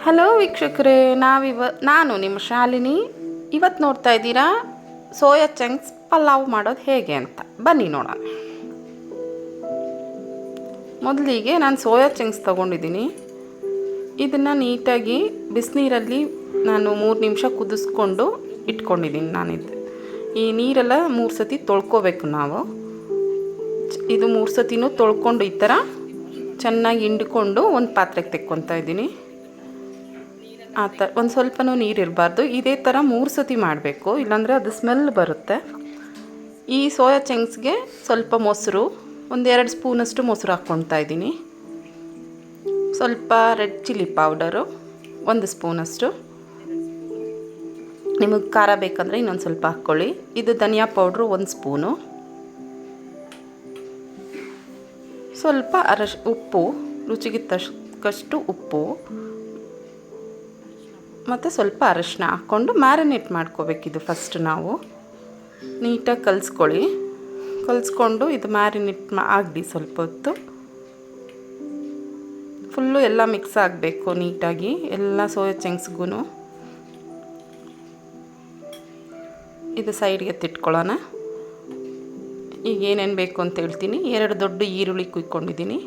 Hello ವೀಕ್ಷಕರೇ, ನಾನು ನಿಮ್ಮ ಶಾಲಿನಿ. ಇವತ್ತು ನೋಡ್ತಾ ಇದ್ದೀರಾ ಸೋಯಾ ಚಂಕ್ಸ್ ಪಲಾವ್ ಮಾಡೋದು ಹೇಗೆ ಅಂತ. ಬನ್ನಿ ನೋಡೋಣ. ಮೊದಲಿಗೆ ನಾನು ಸೋಯಾ ಚಂಕ್ಸ್ ತೊಗೊಂಡಿದ್ದೀನಿ. ಇದನ್ನು ನೀಟಾಗಿ ಬಿಸಿನೀರಲ್ಲಿ ನಾನು 3 ನಿಮಿಷ ಕುದಿಸ್ಕೊಂಡು ಇಟ್ಕೊಂಡಿದ್ದೀನಿ. ಈ ನೀರೆಲ್ಲ 3 ಸತಿ ತೊಳ್ಕೊಬೇಕು ನಾವು. ಇದು 3 ಸತಿನೂ ತೊಳ್ಕೊಂಡು ಈ ಥರ ಚೆನ್ನಾಗಿ ಹಿಂಡ್ಕೊಂಡು ಒಂದು ಪಾತ್ರೆಗೆ ತೆಕ್ಕೊತಾ ಇದ್ದೀನಿ. ಆ ಥರ ಒಂದು ಸ್ವಲ್ಪನೂ ನೀರು ಇರಬಾರ್ದು. ಇದೇ ಥರ 3 ಸತಿ ಮಾಡಬೇಕು, ಇಲ್ಲಾಂದರೆ ಅದು ಸ್ಮೆಲ್ ಬರುತ್ತೆ. ಈ ಸೋಯಾ ಚಂಕ್ಸ್ಗೆ ಸ್ವಲ್ಪ ಮೊಸರು, 1-2 ಸ್ಪೂನಷ್ಟು ಮೊಸರು ಹಾಕ್ಕೊಳ್ತಾ ಇದ್ದೀನಿ. ಸ್ವಲ್ಪ ರೆಡ್ ಚಿಲ್ಲಿ ಪೌಡರು 1 ಸ್ಪೂನಷ್ಟು. ನಿಮಗೆ ಖಾರ ಬೇಕಂದರೆ ಇನ್ನೊಂದು ಸ್ವಲ್ಪ ಹಾಕ್ಕೊಳ್ಳಿ. ಇದು ಧನಿಯಾ ಪೌಡ್ರು 1 ಸ್ಪೂನು. ಸ್ವಲ್ಪ ಉಪ್ಪು, ರುಚಿಗೆ ತಕ್ಕಷ್ಟು ಉಪ್ಪು ಮತ್ತು ಸ್ವಲ್ಪ ಅರಶಿನ ಹಾಕ್ಕೊಂಡು ಮ್ಯಾರಿನೇಟ್ ಮಾಡ್ಕೋಬೇಕಿದು. ಫಸ್ಟ್ ನಾವು ನೀಟಾಗಿ ಕಲಿಸ್ಕೊಂಡು ಇದು ಮ್ಯಾರಿನೇಟ್ ಆಗಲಿ ಸ್ವಲ್ಪ ಹೊತ್ತು. ಫುಲ್ಲು ಎಲ್ಲ ಮಿಕ್ಸ್ ಆಗಬೇಕು ನೀಟಾಗಿ ಎಲ್ಲ ಸೋಯಾ ಚಂಕ್ಸ್ಗೂ. ಇದು ಸೈಡ್ಗೆ ಎತ್ತಿಟ್ಕೊಳ್ಳೋಣ. ಈಗ ಏನೇನು ಬೇಕು ಅಂತ ಹೇಳ್ತೀನಿ. 2 ದೊಡ್ಡ ಈರುಳ್ಳಿ ಕುಯ್ಕೊಂಡಿದ್ದೀನಿ,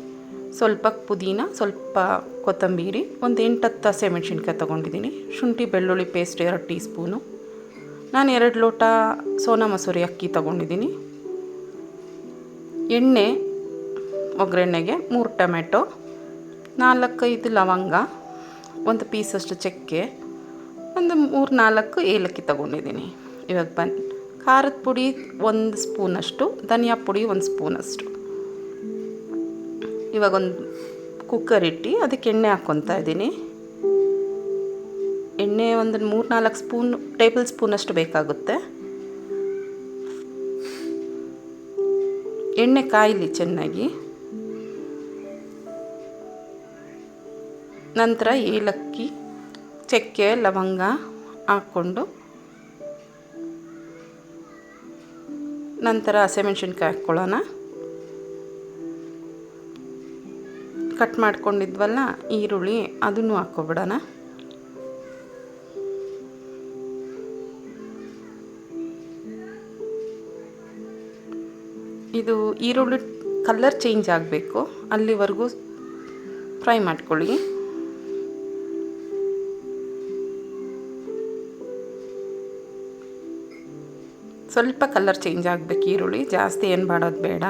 ಸ್ವಲ್ಪ ಪುದೀನ, ಸ್ವಲ್ಪ ಕೊತ್ತಂಬರಿ, 8-10 ಹಸಿಮೆಣ್ಸಿನ್ಕಾಯಿ ತೊಗೊಂಡಿದ್ದೀನಿ. ಶುಂಠಿ ಬೆಳ್ಳುಳ್ಳಿ ಪೇಸ್ಟ್ 2 ಟೀ ಸ್ಪೂನು. ನಾನು 2 ಲೋಟ ಸೋನಾ ಮಸೂರಿ ಅಕ್ಕಿ ತೊಗೊಂಡಿದ್ದೀನಿ. ಎಣ್ಣೆ, ಒಗ್ಗರಣೆಗೆ 3 ಟೊಮೆಟೊ, 4-5 ಲವಂಗ, 1 ಪೀಸಷ್ಟು ಚಕ್ಕೆ, 3-4 ಏಲಕ್ಕಿ ತೊಗೊಂಡಿದ್ದೀನಿ. ಇವಾಗ ಬನ್ನಿ. ಖಾರದ ಪುಡಿ 1 ಸ್ಪೂನಷ್ಟು, ಧನಿಯಾ ಪುಡಿ 1 ಸ್ಪೂನಷ್ಟು. ಇವಾಗ ಒಂದು ಕುಕ್ಕರ್ ಇಟ್ಟು ಅದಕ್ಕೆ ಎಣ್ಣೆ ಹಾಕ್ಕೊತಾ ಇದ್ದೀನಿ. ಎಣ್ಣೆ ಒಂದು 3-4 ಟೇಬಲ್ ಸ್ಪೂನಷ್ಟು ಬೇಕಾಗುತ್ತೆ. ಎಣ್ಣೆ ಕಾಯಲಿ ಚೆನ್ನಾಗಿ. ನಂತರ ಏಲಕ್ಕಿ, ಚಕ್ಕೆ, ಲವಂಗ ಹಾಕ್ಕೊಂಡು ನಂತರ ಹಸಿಮೆಣ್ಸಿನ್ಕಾಯಿ ಹಾಕ್ಕೊಳ್ಳೋಣ. ಕಟ್ ಮಾಡ್ಕೊಂಡಿದ್ವಲ್ಲ ಈರುಳ್ಳಿ, ಅದನ್ನು ಹಾಕ್ಕೊಬಿಡೋಣ. ಇದು ಈರುಳ್ಳಿ ಕಲರ್ ಚೇಂಜ್ ಆಗಬೇಕು, ಅಲ್ಲಿವರೆಗೂ ಫ್ರೈ ಮಾಡ್ಕೊಳ್ಳಿ. ಸ್ವಲ್ಪ ಕಲರ್ ಚೇಂಜ್ ಆಗಬೇಕು ಈರುಳ್ಳಿ, ಜಾಸ್ತಿ ಏನು ಬಾಡೋದು ಬೇಡ.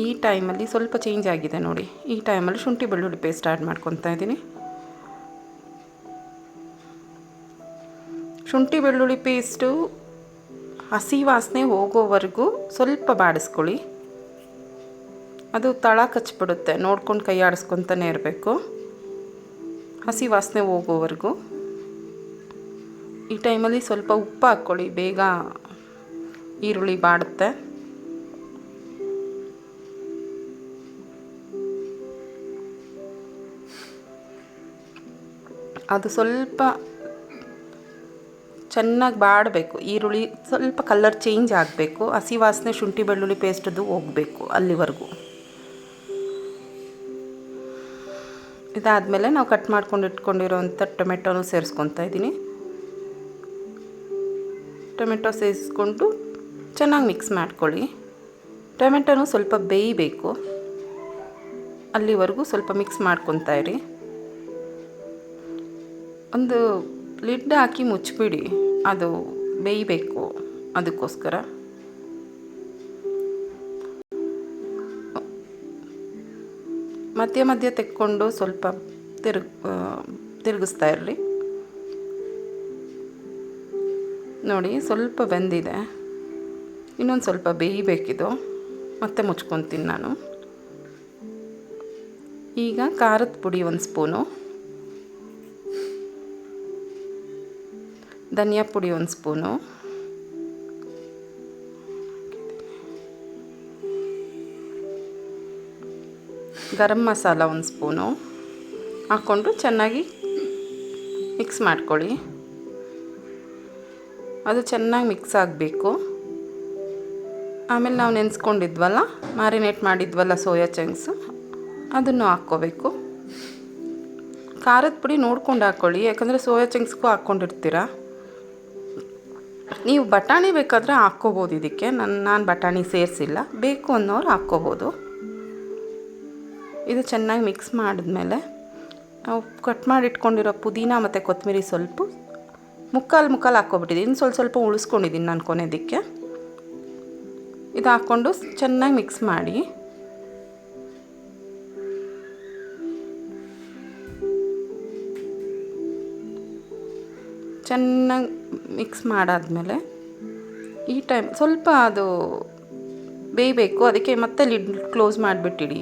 ಈ ಟೈಮಲ್ಲಿ ಸ್ವಲ್ಪ ಚೇಂಜ್ ಆಗಿದೆ ನೋಡಿ. ಈ ಟೈಮಲ್ಲಿ ಶುಂಠಿ ಬೆಳ್ಳುಳ್ಳಿ ಪೇಸ್ಟ್ ಆ್ಯಡ್ ಮಾಡ್ಕೊತಾ ಇದ್ದೀನಿ. ಶುಂಠಿ ಬೆಳ್ಳುಳ್ಳಿ ಪೇಸ್ಟು ಹಸಿ ವಾಸನೆ ಹೋಗೋವರೆಗೂ ಸ್ವಲ್ಪ ಬಾಡಿಸ್ಕೊಳ್ಳಿ. ಅದು ತಳ ಕಚ್ಚಿಬಿಡುತ್ತೆ, ನೋಡ್ಕೊಂಡು ಕೈ ಆಡಿಸ್ಕೊತಾನೆ ಇರಬೇಕು ಹಸಿ ವಾಸನೆ ಹೋಗೋವರೆಗೂ. ಈ ಟೈಮಲ್ಲಿ ಸ್ವಲ್ಪ ಉಪ್ಪು ಹಾಕ್ಕೊಳ್ಳಿ, ಬೇಗ ಈರುಳ್ಳಿ ಬಾಡುತ್ತೆ. ಅದು ಸ್ವಲ್ಪ ಚೆನ್ನಾಗಿ ಬಾಡಬೇಕು. ಈರುಳ್ಳಿ ಸ್ವಲ್ಪ ಕಲರ್ ಚೇಂಜ್ ಆಗಬೇಕು, ಹಸಿ ವಾಸನೆ ಶುಂಠಿ ಬೆಳ್ಳುಳ್ಳಿ ಪೇಸ್ಟದು ಹೋಗಬೇಕು ಅಲ್ಲಿವರೆಗೂ. ಇದಾದಮೇಲೆ ನಾವು ಕಟ್ ಮಾಡ್ಕೊಂಡು ಇಟ್ಕೊಂಡಿರೋವಂಥ ಟೊಮೆಟೊನೂ ಸೇರಿಸ್ಕೊತಾ ಇದ್ದೀನಿ. ಟೊಮೆಟೊ ಸೇರಿಸ್ಕೊಂಡು ಚೆನ್ನಾಗಿ ಮಿಕ್ಸ್ ಮಾಡ್ಕೊಳ್ಳಿ. ಟೊಮೆಟೊನೂ ಸ್ವಲ್ಪ ಬೇಯಬೇಕು, ಅಲ್ಲಿವರೆಗೂ ಸ್ವಲ್ಪ ಮಿಕ್ಸ್ ಮಾಡ್ಕೊತಾ ಇರಿ. ಒಂದು ಲಿಡ್ ಹಾಕಿ ಮುಚ್ಚಿಬಿಡಿ, ಅದು ಬೇಯಬೇಕು. ಅದಕ್ಕೋಸ್ಕರ ಮಧ್ಯ ಮಧ್ಯ ತೆಕ್ಕೊಂಡು ಸ್ವಲ್ಪ ತಿರುಗಿಸ್ತಾ ಇರ್ರಿ. ನೋಡಿ ಸ್ವಲ್ಪ ಬೆಂದಿದೆ, ಇನ್ನೊಂದು ಸ್ವಲ್ಪ ಬೇಯಬೇಕಿದು. ಮತ್ತೆ ಮುಚ್ಕೊತೀನಿ ನಾನು. ಈಗ ಖಾರದ ಪುಡಿ 1 ಸ್ಪೂನು, ಧನಿಯಾ ಪುಡಿ 1 ಸ್ಪೂನು, ಗರಂ ಮಸಾಲ 1 ಸ್ಪೂನು ಹಾಕ್ಕೊಂಡು ಚೆನ್ನಾಗಿ ಮಿಕ್ಸ್ ಮಾಡ್ಕೊಳ್ಳಿ. ಅದು ಚೆನ್ನಾಗಿ ಮಿಕ್ಸ್ ಆಗಬೇಕು. ಆಮೇಲೆ ನಾವು ನೆನೆಸ್ಕೊಂಡಿದ್ವಲ್ಲ, ಮ್ಯಾರಿನೇಟ್ ಮಾಡಿದ್ವಲ್ಲ ಸೋಯಾ ಚಂಕ್ಸು, ಅದನ್ನು ಹಾಕ್ಕೋಬೇಕು. ಖಾರದ ಪುಡಿ ನೋಡ್ಕೊಂಡು ಹಾಕ್ಕೊಳ್ಳಿ, ಯಾಕಂದರೆ ಸೋಯಾ ಚಂಕ್ಸ್ಗೂ ಹಾಕ್ಕೊಂಡಿರ್ತೀರ. ನೀವು ಬಟಾಣಿ ಬೇಕಾದರೆ ಹಾಕ್ಕೋಬೋದು ಇದಕ್ಕೆ. ನಾನು ಬಟಾಣಿ ಸೇರಿಸಿಲ್ಲ, ಬೇಕು ಅನ್ನೋರು ಹಾಕ್ಕೋಬೋದು. ಇದು ಚೆನ್ನಾಗಿ ಮಿಕ್ಸ್ ಮಾಡಿದ್ಮೇಲೆ ನಾವು ಕಟ್ ಮಾಡಿ ಇಟ್ಕೊಂಡಿರೋ ಪುದೀನ ಮತ್ತು ಕೊತ್ತಂಬರಿ ಸ್ವಲ್ಪ ಮುಕ್ಕಾಲು ಹಾಕ್ಕೊಬಿಟ್ಟಿದ್ದೀನಿ. ಸ್ವಲ್ಪ ಉಳಿಸ್ಕೊಂಡಿದ್ದೀನಿ ನಾನು ಕೊನೆದಕ್ಕೆ. ಇದು ಹಾಕ್ಕೊಂಡು ಚೆನ್ನಾಗಿ ಮಿಕ್ಸ್ ಮಾಡಿ ಚೆನ್ನಾಗಿ ಮಿಕ್ಸ್ ಮಾಡಾದಮೇಲೆ ಈ ಟೈಮ್ ಸ್ವಲ್ಪ ಅದು ಬೇಯಬೇಕು, ಅದಕ್ಕೆ ಮತ್ತೆ ಲಿಡ್ ಕ್ಲೋಸ್ ಮಾಡಿಬಿಟ್ಟಿಡಿ.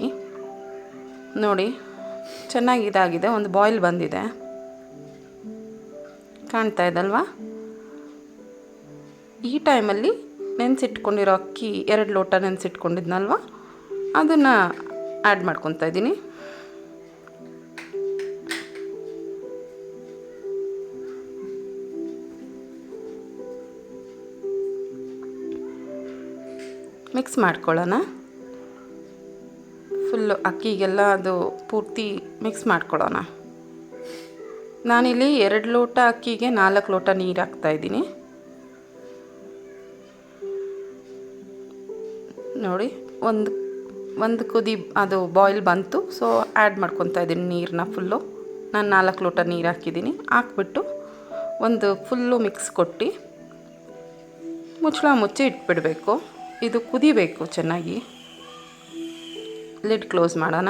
ನೋಡಿ ಚೆನ್ನಾಗಿ ಇದಾಗಿದೆ, ಒಂದು ಬಾಯ್ಲ್ ಬಂದಿದೆ, ಕಾಣ್ತಾ ಇದಲ್ವಾ? ಈ ಟೈಮಲ್ಲಿ ನೆನೆಸಿಟ್ಕೊಂಡಿರೋ ಅಕ್ಕಿ 2 ಲೋಟ ನೆನೆಸಿಟ್ಕೊಂಡಿದ್ನಲ್ವ, ಅದನ್ನು ಆ್ಯಡ್ ಮಾಡ್ಕೊತಾ ಇದ್ದೀನಿ. ಮಿಕ್ಸ್ ಮಾಡ್ಕೊಳ್ಳೋಣ. ಫುಲ್ಲು ಅಕ್ಕಿಗೆಲ್ಲ ಅದು ಪೂರ್ತಿ ಮಿಕ್ಸ್ ಮಾಡ್ಕೊಳ್ಳೋಣ. ನಾನಿಲ್ಲಿ 2 ಲೋಟ ಅಕ್ಕಿಗೆ 4 ಲೋಟ ನೀರು ಹಾಕ್ತಾಯಿದ್ದೀನಿ. ನೋಡಿ ಒಂದು ಕುದಿ ಅದು ಬಾಯ್ಲ್ ಬಂತು, ಸೊ ಆ್ಯಡ್ ಮಾಡ್ಕೊತಾ ಇದ್ದೀನಿ ನೀರನ್ನ ಫುಲ್ಲು. ನಾನು 4 ಲೋಟ ನೀರು ಹಾಕಿದ್ದೀನಿ. ಹಾಕ್ಬಿಟ್ಟು ಒಂದು ಫುಲ್ಲು ಮಿಕ್ಸ್ ಕೊಟ್ಟು ಮುಚ್ಚಿ ಇಟ್ಬಿಡಬೇಕು. ಇದು ಕುದಿಬೇಕು ಚೆನ್ನಾಗಿ. ಲಿಡ್ ಕ್ಲೋಸ್ ಮಾಡೋಣ.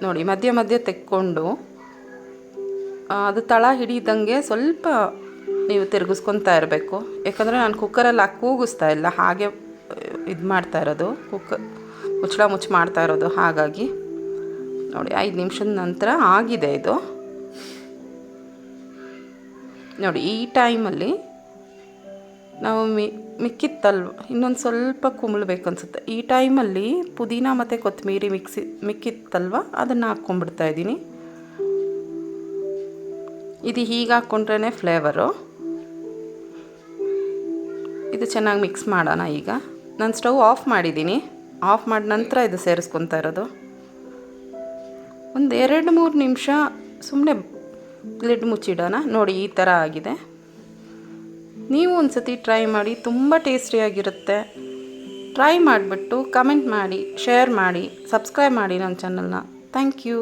ನೋಡಿ ಮಧ್ಯೆ ತೆಕ್ಕೊಂಡು ಅದು ತಳ ಹಿಡಿದಂಗೆ ಸ್ವಲ್ಪ ನೀವು ತಿರುಗಿಸ್ಕೊತಾ ಇರಬೇಕು. ಯಾಕಂದರೆ ನಾನು ಕುಕ್ಕರಲ್ಲಿ ಕೂಗಿಸ್ತಾ ಇಲ್ಲ, ಹಾಗೆ ಇದು ಮಾಡ್ತಾ ಇರೋದು, ಮುಚ್ಚಿ ಮಾಡ್ತಾ ಇರೋದು. ಹಾಗಾಗಿ ನೋಡಿ 5 ನಿಮಿಷದ ನಂತರ ಆಗಿದೆ ಇದು. ನೋಡಿ ಈ ಟೈಮಲ್ಲಿ ನಾವು ಮಿಕ್ಕಿತ್ತಲ್ವ, ಇನ್ನೊಂದು ಸ್ವಲ್ಪ ಕುಂಬಳಬೇಕು ಅನಿಸುತ್ತೆ. ಈ ಟೈಮಲ್ಲಿ ಪುದೀನ ಮತ್ತು ಕೊತ್ತಂಬರಿ ಮಿಕ್ಕಿತ್ತಲ್ವ, ಅದನ್ನು ಹಾಕ್ಕೊಂಡ್ಬಿಡ್ತಾ ಇದ್ದೀನಿ. ಇದು ಹೀಗೆ ಹಾಕ್ಕೊಂಡ್ರೇ ಫ್ಲೇವರು. ಇದು ಚೆನ್ನಾಗಿ ಮಿಕ್ಸ್ ಮಾಡೋಣ. ಈಗ ನಾನು ಸ್ಟವ್ ಆಫ್ ಮಾಡಿದ್ದೀನಿ. ಆಫ್ ಮಾಡಿದ ನಂತರ ಇದು ಸೇರಿಸ್ಕೊತಾ ಇರೋದು. ಒಂದು 2-3 ನಿಮಿಷ ಸುಮ್ಮನೆ ಲಿಡ್ ಮುಚ್ಚಿಡೋಣ. ನೋಡಿ ಈ ಥರ ಆಗಿದೆ. ನೀವು ಒಂದು ಸತಿ ಟ್ರೈ ಮಾಡಿ, ತುಂಬ ಟೇಸ್ಟಿಯಾಗಿರುತ್ತೆ. ಟ್ರೈ ಮಾಡಿಬಿಟ್ಟು ಕಮೆಂಟ್ ಮಾಡಿ, ಶೇರ್ ಮಾಡಿ, ಸಬ್ಸ್ಕ್ರೈಬ್ ಮಾಡಿ ನನ್ನ ಚಾನಲ್ನ. Thank you.